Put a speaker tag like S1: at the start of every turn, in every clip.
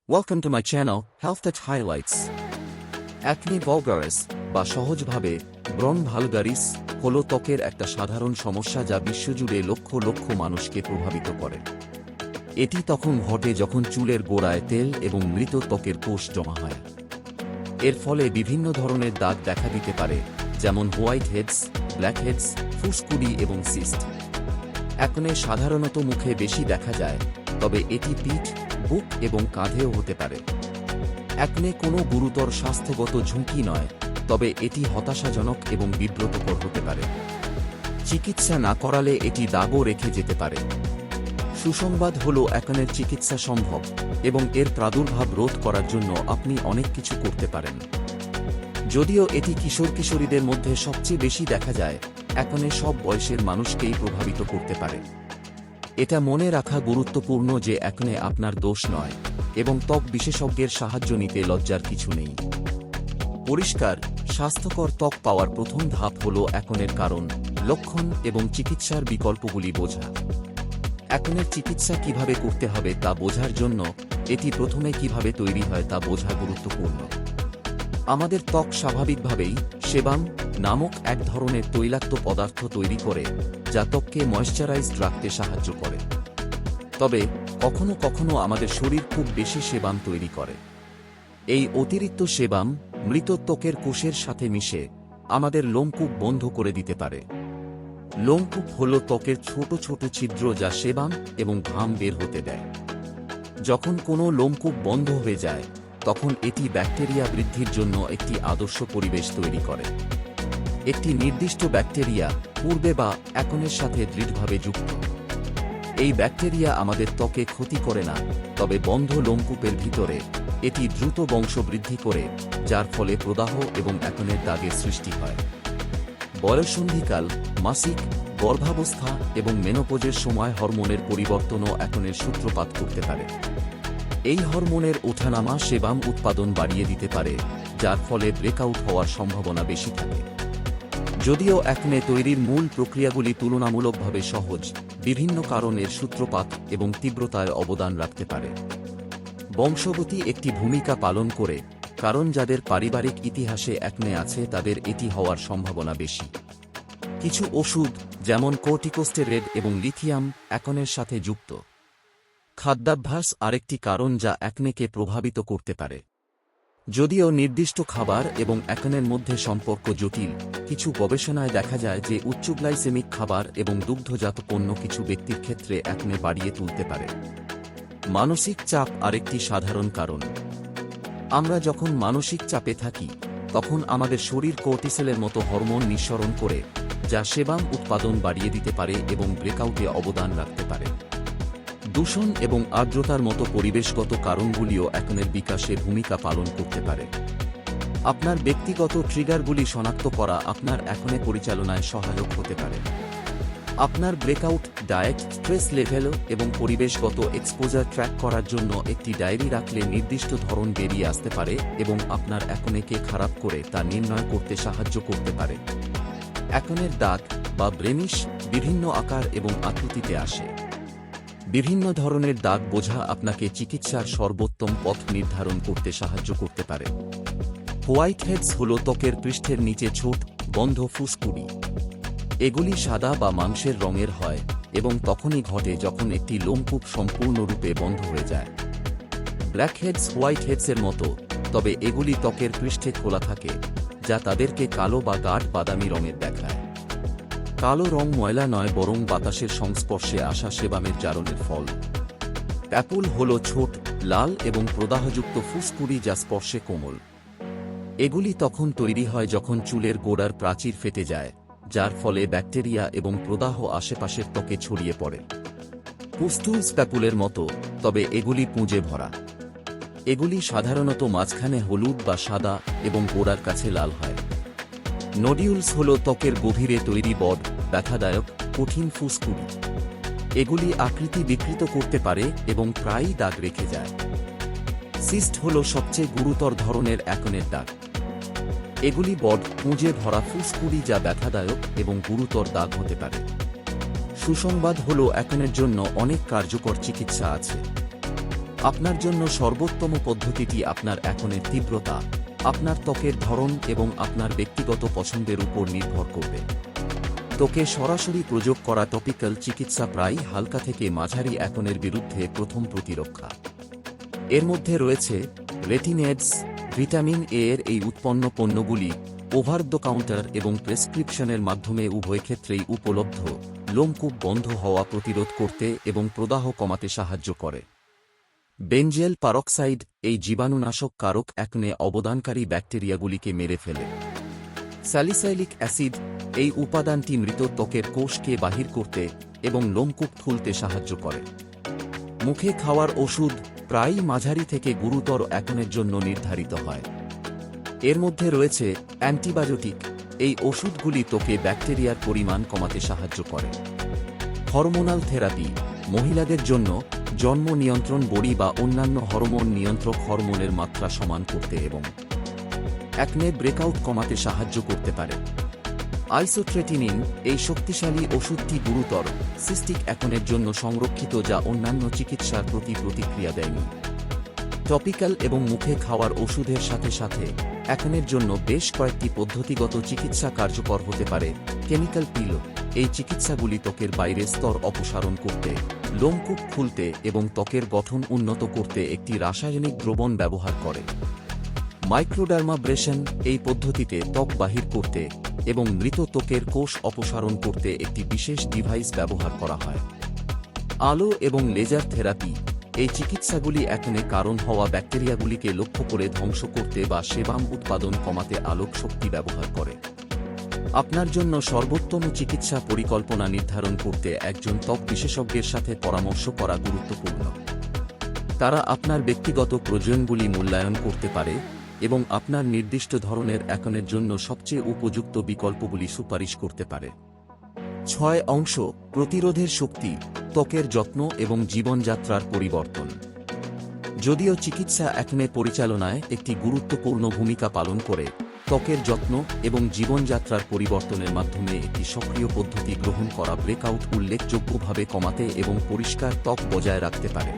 S1: Welcome to my channel, Health Touch Highlights. Acne vulgaris বা সহজভাবে ব্রন vulgaris হল ত্বকের একটা সাধারণ সমস্যা যা বিশ্বজুড়ে লক্ষ লক্ষ মানুষকে প্রভাবিত করে। এটি তখন ঘটে যখন চুলের গোড়ায় তেল এবং মৃত ত্বকের কোষ জমা হয়। এর ফলে বিভিন্ন ধরনের দাগ দেখা দিতে পারে, যেমন হোয়াইট হেডস, ব্ল্যাক হেডস, ফুসকুড়ি এবং সিস্ট। অ্যাকনে সাধারণত মুখে বেশি দেখা যায়, তবে এটি পিঠ, বুক এবং কাঁধেও হতে পারে। অ্যাকনে কোনো গুরুতর স্বাস্থ্যগত ঝুঁকি নয়, তবে এটি হতাশাজনক এবং বিব্রতকর হতে পারে। চিকিৎসা না করালে এটি দাগও রেখে যেতে পারে। সুসংবাদ হল অ্যাকনের চিকিৎসা সম্ভব এবং এর প্রাদুর্ভাব রোধ করার জন্য আপনি অনেক কিছু করতে পারেন। যদিও এটি কিশোর কিশোরীদের মধ্যে সবচেয়ে বেশি দেখা যায়, অ্যাকনে সব বয়সের মানুষকেই প্রভাবিত করতে পারে। এটা মনে রাখা গুরুত্বপূর্ণ যে অ্যাকনে আপনার দোষ নয় এবং ত্বক বিশেষজ্ঞের সাহায্য নিতে লজ্জার কিছু নেই। পরিষ্কার, স্বাস্থ্যকর ত্বক পাওয়ার প্রথম ধাপ হল অ্যাকনের কারণ, লক্ষণ এবং চিকিৎসার বিকল্পগুলি বোঝা। অ্যাকনের চিকিৎসা কিভাবে করতে হবে তা বোঝার জন্য এটি প্রথমে কিভাবে তৈরি হয় তা বোঝা গুরুত্বপূর্ণ। আমাদের ত্বক স্বাভাবিকভাবেই সেবাম নামক এক ধরনের তৈলাক্ত পদার্থ তৈরি করে, যা ত্বককে ময়েশ্চারাইজড রাখতে সাহায্য করে। তবে কখনো কখনো আমাদের শরীর খুব বেশি সেবাম তৈরি করে। এই অতিরিক্ত সেবাম মৃত ত্বকের কোষের সাথে মিশে আমাদের লোমকূপ বন্ধ করে দিতে পারে। লোমকূপ হল ত্বকের ছোট ছোট ছিদ্র যা সেবাম এবং ঘাম বের হতে দেয়। যখন কোনো লোমকূপ বন্ধ হয়ে যায়, তখন এটি ব্যাকটেরিয়া বৃদ্ধির জন্য একটি আদর্শ পরিবেশ তৈরি করে। একটি নির্দিষ্ট ব্যাকটেরিয়া পূর্বে বা অ্যাকনের সাথে দৃঢ়ভাবে যুক্ত। এই ব্যাকটেরিয়া আমাদের ত্বকে ক্ষতি করে না, তবে বন্ধ লোমকূপের ভিতরে এটি দ্রুত বংশবৃদ্ধি করে, যার ফলে প্রদাহ এবং অ্যাকনের দাগের সৃষ্টি হয়। বয়ঃসন্ধিকাল, মাসিক, গর্ভাবস্থা এবং মেনোপজের সময় হরমোনের পরিবর্তনও অ্যাকনের সূত্রপাত করতে পারে। এই হরমোনের ওঠানামা সেবাম উৎপাদন বাড়িয়ে দিতে পারে, যার ফলে ব্রেকআউট হওয়ার সম্ভাবনা বেশি থাকে। যদিও অ্যাকনে তৈরির মূল প্রক্রিয়াগুলি তুলনামূলকভাবে সহজ, বিভিন্ন কারণের সূত্রপাত এবং তীব্রতায় অবদান রাখতে পারে। বংশগতি একটি ভূমিকা পালন করে, কারণ যাদের পারিবারিক ইতিহাসে অ্যাকনে আছে তাদের এটি হওয়ার সম্ভাবনা বেশি। কিছু ওষুধ, যেমন কর্টিকোস্টেরয়েড এবং লিথিয়াম, অ্যাকনের সাথে যুক্ত। খাদ্যাভ্যাস আরেকটি কারণ যা অ্যাকনেকে প্রভাবিত করতে পারে। যদিও নির্দিষ্ট খাবার এবং অ্যাকনের মধ্যে সম্পর্ক জটিল, কিছু গবেষণায় দেখা যায় যে উচ্চগ্লাইসেমিক খাবার এবং দুগ্ধজাত পণ্য কিছু ব্যক্তির ক্ষেত্রে অ্যাকনে বাড়িয়ে তুলতে পারে। মানসিক চাপ আরেকটি সাধারণ কারণ। আমরা যখন মানসিক চাপে থাকি, তখন আমাদের শরীর কর্টিসলের মতো হরমোন নিঃসরণ করে, যা সেবাম উৎপাদন বাড়িয়ে দিতে পারে এবং ব্রেকআউটে অবদান রাখতে পারে। দূষণ এবং আর্দ্রতার মতো পরিবেশগত কারণগুলিও অ্যাকনের বিকাশে ভূমিকা পালন করতে পারে। আপনার ব্যক্তিগত ট্রিগারগুলি শনাক্ত করা আপনার অ্যাকনে পরিচালনায় সহায়ক হতে পারে। আপনার ব্রেকআউট, ডায়েট, স্ট্রেস লেভেল এবং পরিবেশগত এক্সপোজার ট্র্যাক করার জন্য একটি ডায়েরি রাখলে নির্দিষ্ট ধরন বেরিয়ে আসতে পারে এবং আপনার অ্যাকনেকে খারাপ করে তা নির্ণয় করতে সাহায্য করতে পারে। অ্যাকনের দাগ বা ব্লেমিশ বিভিন্ন আকার এবং আকৃতিতে আসে। বিভিন্ন ধরনের দাগ বোঝা আপনাকে চিকিৎসার সর্বোত্তম পথ নির্ধারণ করতে সাহায্য করতে পারে। হোয়াইট হেডস হল ত্বকের পৃষ্ঠের নিচে ছোট, বন্ধ ফুসকুড়ি। এগুলি সাদা বা মাংসের রঙের হয় এবং তখনই ঘটে যখন একটি লোমকূপ সম্পূর্ণরূপে বন্ধ হয়ে যায়। ব্ল্যাক হেডস হোয়াইট হেডসের মতো, তবে এগুলি ত্বকের পৃষ্ঠে খোলা থাকে, যা তাদেরকে কালো বা গাঢ় বাদামি রঙের দেখায়। কালো রং ময়লা নয়, বরং বাতাসের সংস্পর্শে আসা সেবামের জারণের ফল। প্যাপুল হল ছোট, লাল এবং প্রদাহযুক্ত ফুসকুড়ি যা স্পর্শে কোমল। এগুলি তখন তৈরি হয় যখন চুলের গোড়ার প্রাচীর ফেটে যায়, যার ফলে ব্যাকটেরিয়া এবং প্রদাহ আশেপাশের ত্বকে ছড়িয়ে পড়ে। পুস্টুলস প্যাপুলের মতো, তবে এগুলি পুঁজে ভরা। এগুলি সাধারণত মাঝখানে হলুদ বা সাদা এবং গোড়ার কাছে লাল হয়। নোডিউলস হল ত্বকের গভীরে তৈরি বড, ব্যথাদায়ক, কঠিন ফুসকুড়ি। এগুলি আকৃতি বিকৃত করতে পারে এবং প্রায়ই দাগ রেখে যায়। সিস্ট হল সবচেয়ে গুরুতর ধরনের অ্যাকনের দাগ। এগুলি বড, পুঁজে ভরা ফুসকুড়ি যা ব্যথাদায়ক এবং গুরুতর দাগ হতে পারে। সুসংবাদ হল অ্যাকনের জন্য অনেক কার্যকর চিকিৎসা আছে। আপনার জন্য সর্বোত্তম পদ্ধতিটি আপনার অ্যাকনের তীব্রতা, আপনার ত্বকের ধরন এবং আপনার ব্যক্তিগত পছন্দের উপর নির্ভর করবে। ত্বকে সরাসরি প্রয়োগ করা টপিক্যাল চিকিৎসা প্রায়ই হালকা থেকে মাঝারি অ্যাকনের বিরুদ্ধে প্রথম প্রতিরক্ষা। এর মধ্যে রয়েছে রেটিনেডস, ভিটামিন এ এর এই উৎপন্ন পণ্যগুলি ওভার দ্য কাউন্টার এবং প্রেসক্রিপশনের মাধ্যমে উভয় ক্ষেত্রেই উপলব্ধ, লোমকূপ বন্ধ হওয়া প্রতিরোধ করতে এবং প্রদাহ কমাতে সাহায্য করে। বেনজেল পারক্সাইড এই জীবাণুনাশক কারক অ্যাকনে অবদানকারী ব্যাকটেরিয়াগুলিকে মেরে ফেলে। স্যালিসাইলিক অ্যাসিড এই উপাদানটি মৃত ত্বকের কোষকে বাহির করতে এবং লোমকূপ খুলতে সাহায্য করে। মুখে খাওয়ার ওষুধ প্রায়ই মাঝারি থেকে গুরুতর অ্যাকনের জন্য নির্ধারিত হয়। এর মধ্যে রয়েছে অ্যান্টিবায়োটিক, এই ওষুধগুলি ত্বকে ব্যাকটেরিয়ার পরিমাণ কমাতে সাহায্য করে। হরমোনাল থেরাপি মহিলাদের জন্য জন্ম নিয়ন্ত্রণ বড়ি বা অন্যান্য হরমোন নিয়ন্ত্রক হরমোনের মাত্রা সমান করতে এবং অ্যাকনে ব্রেকআউট কমাতে সাহায্য করতে পারে। আইসোট্রেটিনিন এই শক্তিশালী ওষুধটি গুরুতর সিস্টিক অ্যাকনের জন্য সংরক্ষিত যা অন্যান্য চিকিৎসার প্রতি প্রতিক্রিয়া দেয়নি। টপিক্যাল এবং মুখে খাওয়ার ওষুধের সাথে সাথে অ্যাকনের জন্য বেশ কয়েকটি পদ্ধতিগত চিকিৎসা কার্যকর হতে পারে। কেমিক্যাল পিল এই চিকিৎসাগুলি ত্বকের বাইরের স্তর অপসারণ করতে, লোমকূপ খুলতে এবং ত্বকের গঠন উন্নত করতে একটি রাসায়নিক দ্রবণ ব্যবহার করে। মাইক্রোডার্মাব্রেশন এই পদ্ধতিতে ত্বক বাহির করতে এবং মৃত ত্বকের কোষ অপসারণ করতে একটি বিশেষ ডিভাইস ব্যবহার করা হয়। আলো এবং লেজার থেরাপি এই চিকিৎসাগুলি অ্যাকনে কারণ হওয়া ব্যাকটেরিয়াগুলিকে লক্ষ্য করে ধ্বংস করতে বা সেবাম উৎপাদন কমাতে আলোক শক্তি ব্যবহার করে। আপনার জন্য সর্বোত্তম চিকিৎসা পরিকল্পনা নির্ধারণ করতে একজন ত্বক বিশেষজ্ঞের সাথে পরামর্শ করা গুরুত্বপূর্ণ। তারা আপনার ব্যক্তিগত প্রয়োজনগুলি মূল্যায়ন করতে পারে এবং আপনার নির্দিষ্ট ধরনের অ্যাকনের জন্য সবচেয়ে উপযুক্ত বিকল্পগুলি সুপারিশ করতে পারে। 6 অংশ প্রতিরোধের শক্তি, ত্বকের যত্ন এবং জীবনযাত্রার পরিবর্তন। যদিও চিকিৎসা অ্যাকনে পরিচালনায় একটি গুরুত্বপূর্ণ ভূমিকা পালন করে, ত্বকের যত্ন এবং জীবনযাত্রার পরিবর্তনের মাধ্যমে একটি সক্রিয় পদ্ধতি গ্রহণ করা ব্রেকআউট উল্লেখযোগ্যভাবে কমাতে এবং পরিষ্কার ত্বক বজায় রাখতে পারে।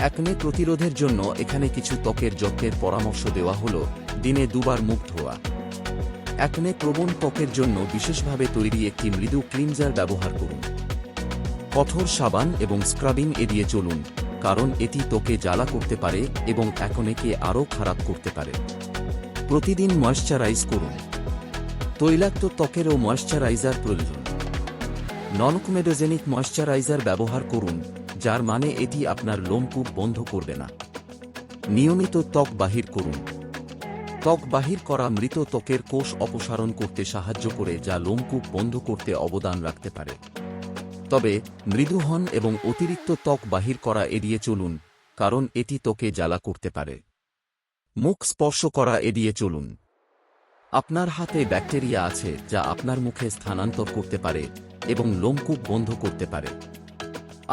S1: অ্যাকনে প্রতিরোধের জন্য এখানে কিছু ত্বকের যত্নের পরামর্শ দেওয়া হল। দিনে 2 বার মুখ ধোয়া। অ্যাকনে প্রবণ ত্বকের জন্য বিশেষভাবে তৈরি একটি মৃদু ক্লিনজার ব্যবহার করুন। কঠোর সাবান এবং স্ক্রাবিং এড়িয়ে চলুন, কারণ এটি ত্বকে জ্বালা করতে পারে এবং অ্যাকনেকে আরও খারাপ করতে পারে। প্রতিদিন ময়েশ্চারাইজ করুন। তৈলাক্ত ত্বকেরও ময়েশ্চারাইজার প্রয়োজন। ননকমেডোজেনিক ময়েশ্চারাইজার ব্যবহার করুন, যার মানে এটি আপনার লোমকূপ বন্ধ করবে না। নিয়মিত ত্বক বাহির করুন। ত্বক বাহির করা মৃত ত্বকের কোষ অপসারণ করতে সাহায্য করে, যা লোমকূপ বন্ধ করতে অবদান রাখতে পারে। তবে মৃদু হন এবং অতিরিক্ত ত্বক বাহির করা এড়িয়ে চলুন, কারণ এটি ত্বকে জ্বালা করতে পারে। মুখ স্পর্শ করা এড়িয়ে চলুন। আপনার হাতে ব্যাকটেরিয়া আছে যা আপনার মুখে স্থানান্তর করতে পারে এবং লোমকূপ বন্ধ করতে পারে।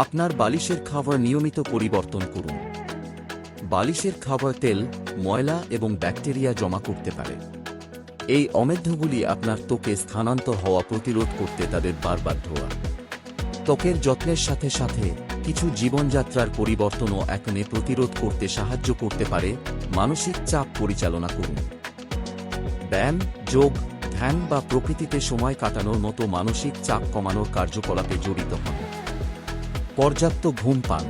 S1: আপনার বালিশের খাবার নিয়মিত পরিবর্তন করুন। বালিশের খাবার তেল, ময়লা এবং ব্যাকটেরিয়া জমা করতে পারে। এই অমেধ্যগুলি আপনার ত্বকে স্থানান্তর হওয়া প্রতিরোধ করতে তাদের বারবার ধোয়া। ত্বকের যত্নের সাথে সাথে কিছু জীবনযাত্রার পরিবর্তনও অ্যাকনে প্রতিরোধ করতে সাহায্য করতে পারে। মানসিক চাপ পরিচালনা করুন। ব্যায়াম, যোগ, ধ্যান বা প্রকৃতিতে সময় কাটানোর মতো মানসিক চাপ কমানোর কার্যকলাপে জড়িত হন। পর্যাপ্ত ঘুম পান।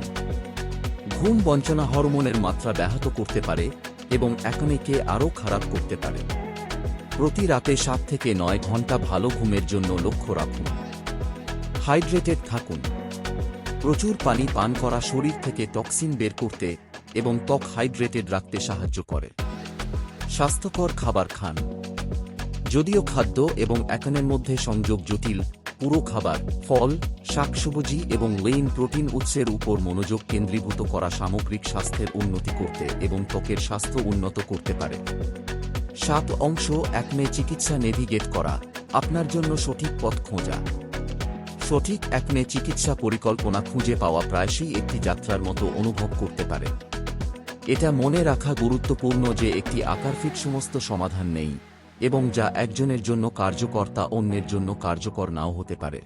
S1: ঘুম বঞ্চনা হরমোনের মাত্রা ব্যাহত করতে পারে এবং অ্যাকনেকে আরও খারাপ করতে পারে। প্রতি রাতে 7 থেকে 9 ঘন্টা ভালো ঘুমের জন্য লক্ষ্য রাখুন। হাইড্রেটেড থাকুন। প্রচুর পানি পান করা শরীর থেকে টক্সিন বের করতে এবং ত্বক হাইড্রেটেড রাখতে সাহায্য করে। স্বাস্থ্যকর খাবার খান। যদিও খাদ্য এবং অ্যাকনের মধ্যে সংযোগ জটিল, পুরো খাবার, ফল, শাকসবজি এবং লেইন প্রোটিন উৎসের উপর মনোযোগ কেন্দ্রীভূত করা সামগ্রিক স্বাস্থ্যের উন্নতি করতে এবং ত্বকের স্বাস্থ্য উন্নত করতে পারে। 7 অংশ অ্যাকনে চিকিৎসা নেভিগেট করা, আপনার জন্য সঠিক পথ খোঁজা। সঠিক অ্যাকনে চিকিৎসা পরিকল্পনা খুঁজে পাওয়া প্রায়শই একটি যাত্রার মতো অনুভব করতে পারে। এটা মনে রাখা গুরুত্বপূর্ণ যে একটি আকারফিট সমস্ত সমাধান নেই এবং যা একজনের জন্য কার্যকর তা অন্যের জন্য কার্যকর নাও হতে পারে।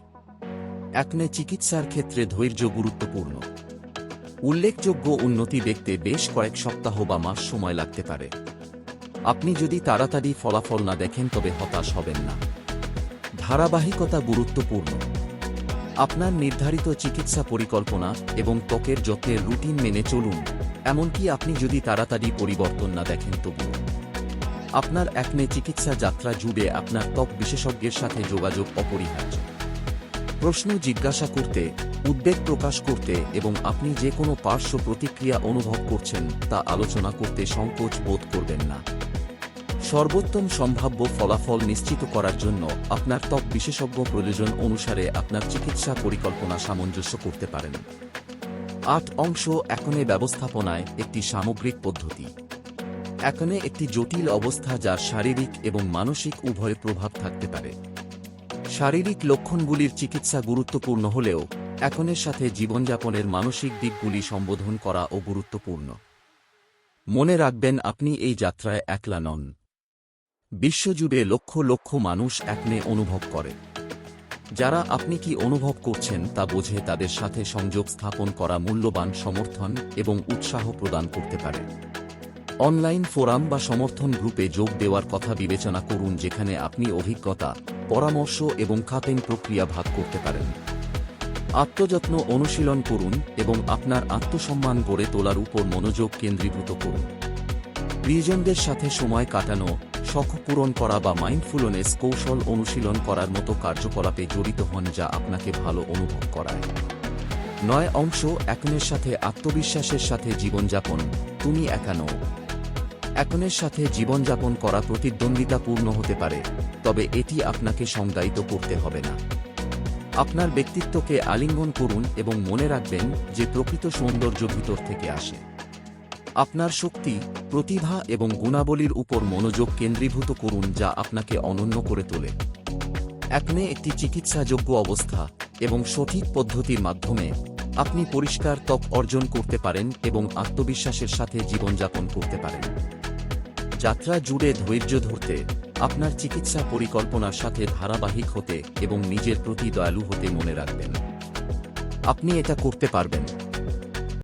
S1: অ্যাকনে চিকিৎসার ক্ষেত্রে ধৈর্য গুরুত্বপূর্ণ। উল্লেখযোগ্য উন্নতি দেখতে বেশ কয়েক সপ্তাহ বা মাস সময় লাগতে পারে। আপনি যদি তাড়াতাড়ি ফলাফল না দেখেন তবে হতাশ হবেন না। ধারাবাহিকতা গুরুত্বপূর্ণ। আপনার নির্ধারিত চিকিৎসা পরিকল্পনা এবং ত্বকের যত্নের রুটিন মেনে চলুন, এমনকি আপনি যদি তাড়াতাড়ি পরিবর্তন না দেখেন তবুও। আপনার অ্যাকনে চিকিৎসা যাত্রা জুড়ে আপনার ত্বক বিশেষজ্ঞের সাথে যোগাযোগ অপরিহার্য। প্রশ্ন জিজ্ঞাসা করতে, উদ্বেগ প্রকাশ করতে এবং আপনি যে কোনো পার্শ্ব প্রতিক্রিয়া অনুভব করছেন তা আলোচনা করতে সংকোচ বোধ করবেন না। সর্বোত্তম সম্ভাব্য ফলাফল নিশ্চিত করার জন্য আপনার ত্বক বিশেষজ্ঞ প্রয়োজন অনুসারে আপনার চিকিৎসা পরিকল্পনা সামঞ্জস্য করতে পারেন। 8 অংশ অ্যাকনে ব্যবস্থাপনায় একটি সামগ্রিক পদ্ধতি। অ্যাকনে একটি জটিল অবস্থা যার শারীরিক এবং মানসিক উভয় প্রভাব থাকতে পারে। শারীরিক লক্ষণগুলির চিকিৎসা গুরুত্বপূর্ণ হলেও অ্যাকনের সাথে জীবনযাপনের মানসিক দিকগুলি সম্বোধন করাও গুরুত্বপূর্ণ। মনে রাখবেন, আপনি এই যাত্রায় একলা নন। বিশ্বজুড়ে লক্ষ লক্ষ মানুষ অ্যাকনে অনুভব করে। যারা আপনি কি অনুভব করছেন তা বোঝে তাদের সাথে সংযোগ স্থাপন করা মূল্যবান সমর্থন এবং উৎসাহ প্রদান করতে পারে। অনলাইন ফোরাম বা সমর্থন গ্রুপে যোগ দেওয়ার কথা বিবেচনা করুন, যেখানে আপনি অভিজ্ঞতা, পরামর্শ এবং খাতেন প্রক্রিয়া ভাগ করতে পারেন। আত্মযত্ন অনুশীলন করুন এবং আপনার আত্মসম্মান গড়ে তোলার উপর মনোযোগ কেন্দ্রীভূত করুন। প্রিয়জনদের সাথে সময় কাটানো, শখ পূরণ করা বা মাইন্ডফুলনেস কৌশল অনুশীলন করার মতো কার্যকলাপে জড়িত হন যা আপনাকে ভালো অনুভব করায়। 9 অংশ অ্যাকনের সাথে আত্মবিশ্বাসের সাথে জীবনযাপন। তুমি একা নও। অ্যাকনের সাথে জীবনযাপন করা প্রতিদ্বন্দ্বিতাপূর্ণ হতে পারে, তবে এটি আপনাকে সংজ্ঞায়িত করতে হবে না। আপনার ব্যক্তিত্বকে আলিঙ্গন করুন এবং মনে রাখবেন যে প্রকৃত সৌন্দর্য ভিতর থেকে আসে। আপনার শক্তি, প্রতিভা এবং গুণাবলীর উপর মনোযোগ কেন্দ্রীভূত করুন যা আপনাকে অনন্য করে তোলে। অ্যাকনে একটি চিকিৎসাযোগ্য অবস্থা এবং সঠিক পদ্ধতির মাধ্যমে আপনি পরিষ্কার ত্বক অর্জন করতে পারেন এবং আত্মবিশ্বাসের সাথে জীবনযাপন করতে পারেন। যাত্রা জুড়ে ধৈর্য ধরতে, আপনার চিকিৎসা পরিকল্পনার সাথে ধারাবাহিক হতে এবং নিজের প্রতি দয়ালু হতে মনে রাখবেন। আপনি এটা করতে পারবেন।